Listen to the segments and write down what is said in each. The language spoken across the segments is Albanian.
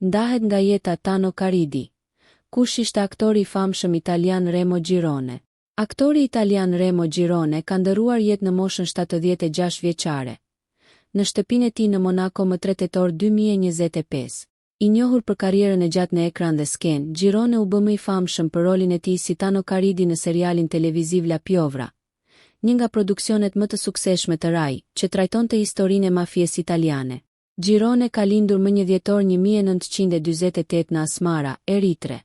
Ndahet nga jeta Tano Caridi. Kush ishte aktori i famshëm italian Remo Girone? Aktori italian Remo Girone ka ndëruar jetë në moshën 76 vjeçare. Në shtëpinë e tij në Monaco më 3 tetor 2025. I njohur për karrierën e gjatë në ekran dhe skenë, Girone u bë më i famshëm për rolin e tij si Tano Caridi në serialin televiziv La Piovra, një nga produksionet më të suksesshme të Rai, që trajtonte historinë e mafies italiane. Girone ka lindur më 1 dhjetor 1948 në Asmara, Eritre,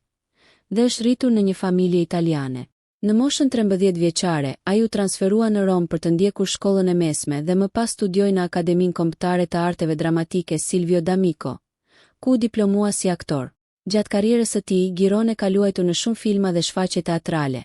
dhe është rritur në një familje italiane. Në moshën 13 vjeçare, ai u transferua në Rom për të ndjekur shkollën e mesme dhe më pas studioi në Akademinë Kombëtare të Arteve Dramatike Silvio D'Amico, ku u diplomua si aktor. Gjatë karrierës së tij, Girone ka luajtur në shumë filma dhe shfaqje teatrale,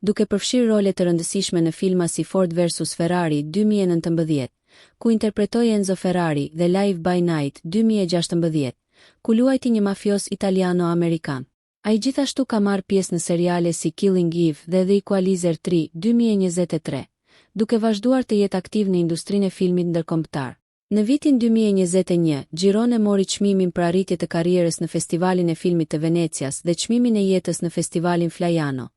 duke përfshirë role të rëndësishme në filma si Ford vs Ferrari 2019, ku interpretoi Enzo Ferrari, dhe Live by Night 2016, ku luajti një mafios italiano-amerikan. Ai gjithashtu ka marrë pjesë në seriale si Killing Eve dhe The Equalizer 3 2023, duke vazhduar të jetë aktiv në industrinë e filmit ndërkombëtar. Në vitin 2021, Girone mori çmimin për arritje të karrierës në Festivalin e Filmit të Venecias dhe çmimin e jetës në Festivalin Flaiano,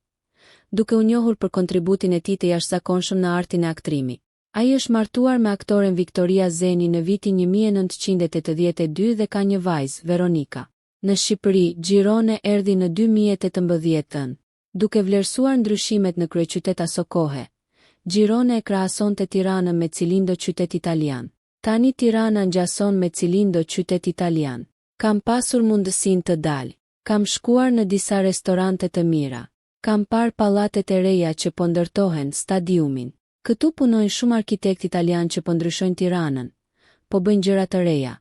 duke u njohur për kontributin e tij të jashtëzakonshëm në artin e aktrimit. Ai është martuar me aktoren Victoria Zeni në vitin 1982 dhe ka një vajzë, Veronika. Në Shqipëri, Girone erdhi në 2018, duke vlerësuar ndryshimet në kryeqytet aso kohe. Girone e krahasonte Tiranën me cilindo qytet italian. Tani Tirana ngjason me cilindo qytet italian. Kam pasur mundësinë të dal. Kam shkuar në disa restorante të mira. Kam parë pallatet e reja që po ndërtohen, stadiumin. Këtu punojnë shumë arkitektë italianë që po ndryshojnë Tiranën, po bëjnë gjëra të reja,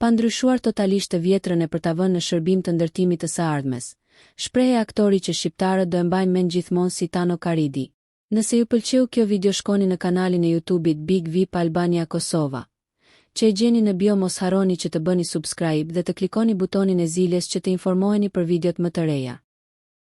pa ndryshuar totalisht të vjetrën e për ta vënë në shërbim të ndërtimit të së ardhmes. Shpreh e aktori që shqiptarët do e mbajnë mend gjithmonë si Tano Caridi. Nëse ju pëlqeu kjo video, shkoni në kanalin e YouTube-it Big VIP Albania Kosova, që e gjeni në bio. Mos harroni që të bëni subscribe dhe të klikoni butonin e ziljes që të informoheni për videot më të reja.